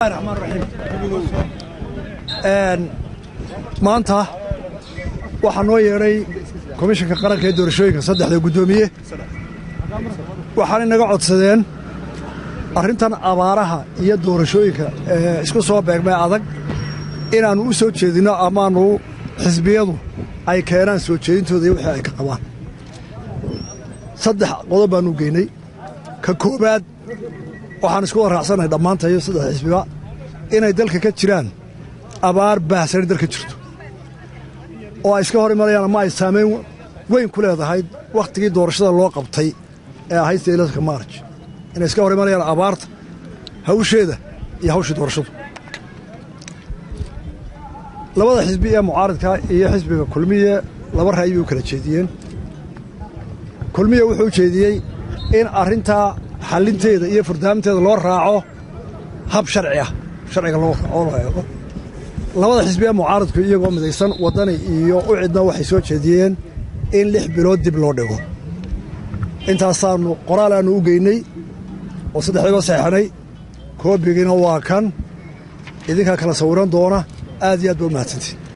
الرحمن الرحيم maanta waxaan noo yeeray komishanka qaranka ee doorashooyinka saddexda gudoomiye waxaan inaga codsadeen arrintan abaaraha iyo doorashooyinka isku soo beegmay adag inaanu u soo jeedino amaanu xisbiyadu ay keenaan soo jeedintooda iyo wixii ay ka qabaan saddex qodob baanu geynay ka koobaad waxaan isku waraacsanahay dhammaantayo saddex xisbiga inay dalka ka jiraan abaar baahsan dalka jirto oo ay iska hor imanayaan ama ay saameyn weyn ku leedahay wakhtigii doorashada loo qabtay ee ahayd 8 Maarch inay iska hor imanayaan abaarta hawsheeda iyo hawshii doorashadu labada xisbi ee mucaaradka iyo xisbiga kulmiye laba raay u kala jeediyeen kulmiye wuxuu jeediyey in arrinta xalinteeda iyo furdaamteeda loo raaco hab sharciga loo eego labada xisbi ee mucaaradku iyagoo midaysan wadani iyo u cidna waxay soo jeediyeen in 6 bilood dib loo dhigo intaasaanu qoraal aanu u geynay oo saddexdaba saxanay koobigina waa kan idinka kala sawiran doona aad iyo aad baa mahadsantiin